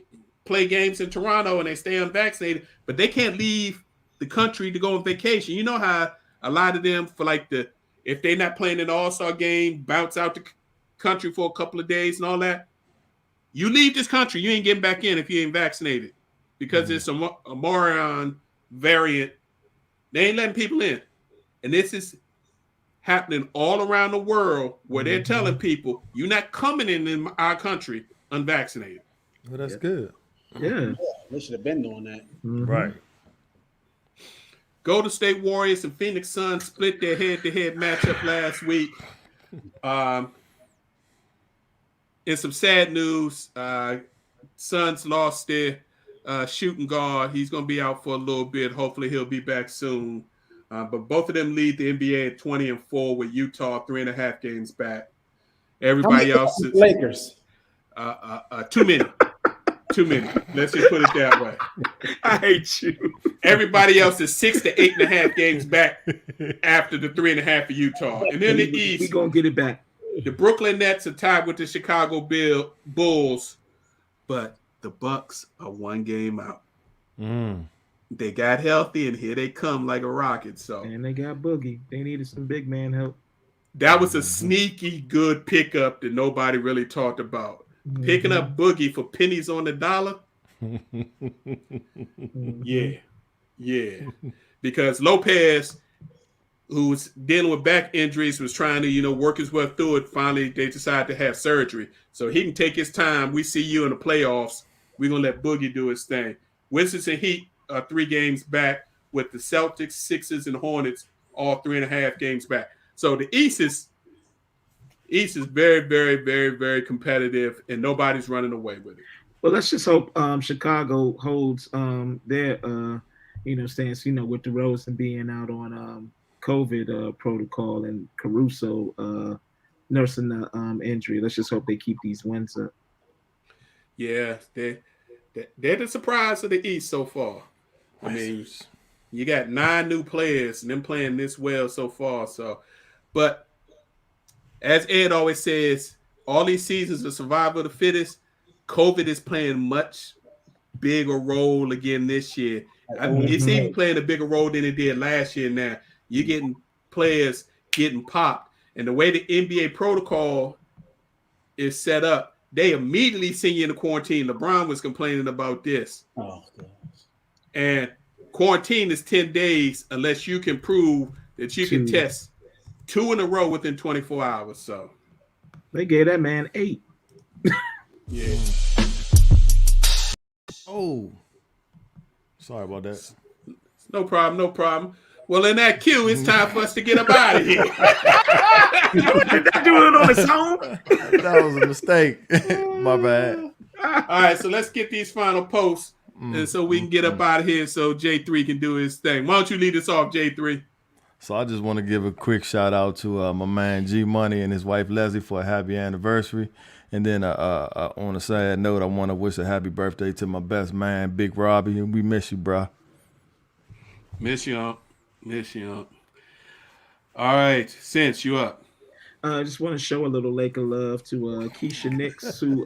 play games in Toronto and they stay unvaccinated, but they can't leave the country to go on vacation. You know how a lot of them, for like if they're not playing an all-star game, bounce out the country for a couple of days and all that. You leave this country, you ain't getting back in if you ain't vaccinated because it's a moron variant. They ain't letting people in. And this is happening all around the world where they're telling people, you're not coming in our country unvaccinated. Well, that's good. Yeah. They should have been doing that. Mhm. Right. Golden State Warriors and Phoenix Suns split their head-to-head matchup last week. In some sad news, Suns lost their shooting guard. He's going to be out for a little bit. Hopefully he'll be back soon. But both of them lead the NBA at 20-4 with Utah 3.5 games back. Everybody else is Lakers. too many. Too many. Let's just put it that way. I hate you. Everybody else is 6 to 8.5 games back after the 3.5 for Utah. And then the We're East, going to get it back. the Brooklyn Nets are tied with the Chicago Bulls, but the Bucks are 1 game out. They got healthy, and here they come like a rocket. So, And they got Boogie. They needed some big man help. that was a sneaky good pickup that nobody really talked about. Picking up Boogie for pennies on the dollar. Yeah. Because Lopez, who was dealing with back injuries, was trying to, work his way through it. Finally, they decided to have surgery. So he can take his time. We see you in the playoffs. We're going to let Boogie do his thing. Wizards and Heat are 3 games back, with the Celtics, Sixers, and Hornets all 3.5 games back. So the East is very, very, very, very competitive, and nobody's running away with it. Well, let's just hope Chicago holds their stance, with DeRozan being out on COVID protocol and Caruso nursing the injury. Let's just hope they keep these wins up. Yeah, they're the surprise of the East so far. I mean, you got 9 new players and them playing this well so far. So, but as Ed always says, all these seasons of survival of the fittest. COVID is playing much bigger role again this year. It's even playing a bigger role than it did last year. Now you're getting players getting popped, and the way the NBA protocol is set up, they immediately send you into quarantine. LeBron was complaining about this. Oh, gosh. And quarantine is 10 days unless you can prove that you can test 2 in a row within 24 hours. So they gave that man 8. Yeah. Oh, sorry about that. No problem. Well, in that queue, it's time for us to get up out of here. Did that do it on its own? That was a mistake. My bad. All right, so let's get these final posts, and so we can get up out of here so J3 can do his thing. Why don't you lead us off, J3? So I just want to give a quick shout out to my man G Money and his wife Leslie for a happy anniversary. And then on a sad note, I want to wish a happy birthday to my best man, Big Robbie. We miss you, bro. Miss you, Unc. All right, Since you up. I just want to show a little Laker love to Keisha Nix, who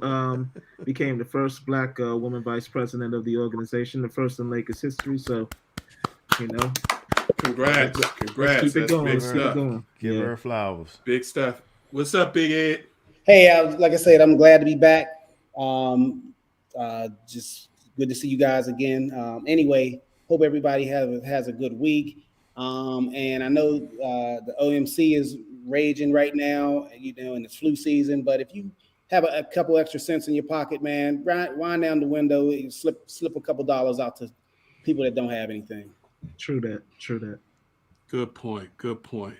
became the first Black woman vice president of the organization, the first in Lakers history. So, Congrats. Let's keep it going. Big Let's keep it stuff. going. Give her flowers. Big stuff. What's up, Big Ed? Hey, like I said, I'm glad to be back. Just good to see you guys again. Anyway, hope everybody has a good week. And I know the OMC is raging right now, in the flu season. But if you have a couple extra cents in your pocket, man, wind down the window, you slip a couple dollars out to people that don't have anything. True that. Good point.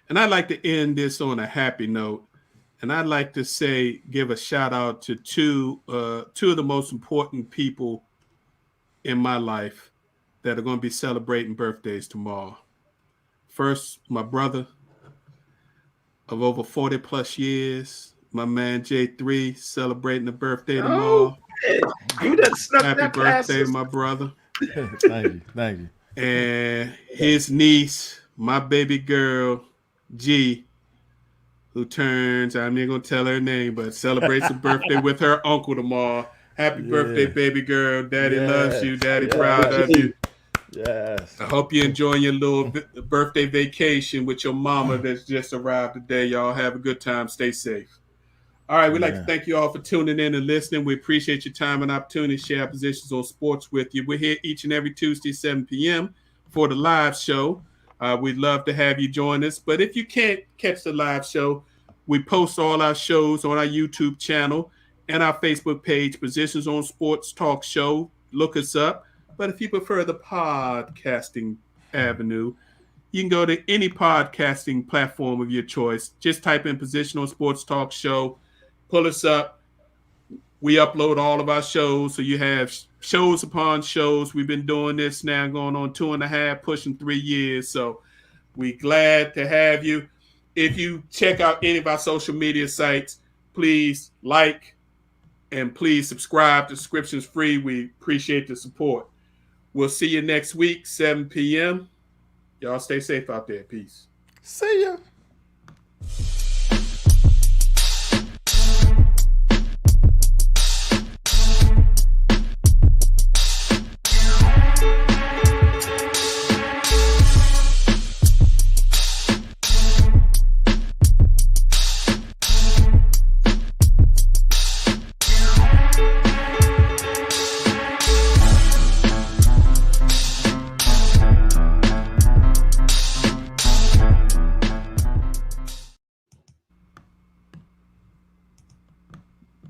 And I'd like to end this on a happy note. And I'd like to give a shout out to two of the most important people in my life that are going to be celebrating birthdays tomorrow. First, my brother of over 40 plus years, my man J3, celebrating a birthday tomorrow. You done snuck Happy that birthday, past my brother. Thank you. And his niece, my baby girl, G, who turns, I'm not going to tell her name, but celebrates a birthday with her uncle tomorrow. Happy birthday, baby girl. Daddy loves you. Daddy proud of you. Yes. I hope you're enjoying your little birthday vacation with your mama that's just arrived today. Y'all have a good time. Stay safe. All right, we'd like to thank you all for tuning in and listening. We appreciate your time and opportunity to share our positions on sports with you. We're here each and every Tuesday, 7 p.m. for the live show. We'd love to have you join us. But if you can't catch the live show, we post all our shows on our YouTube channel and our Facebook page, Positions on Sports Talk Show. Look us up. But if you prefer the podcasting avenue, you can go to any podcasting platform of your choice. Just type in Position on Sports Talk Show. Pull us up. We upload all of our shows. So you have shows upon shows. We've been doing this now going on 2.5, pushing 3 years. So we're glad to have you. If you check out any of our social media sites, please like and please subscribe. The subscription's free. We appreciate the support. We'll see you next week, 7 p.m. Y'all stay safe out there. Peace. See ya.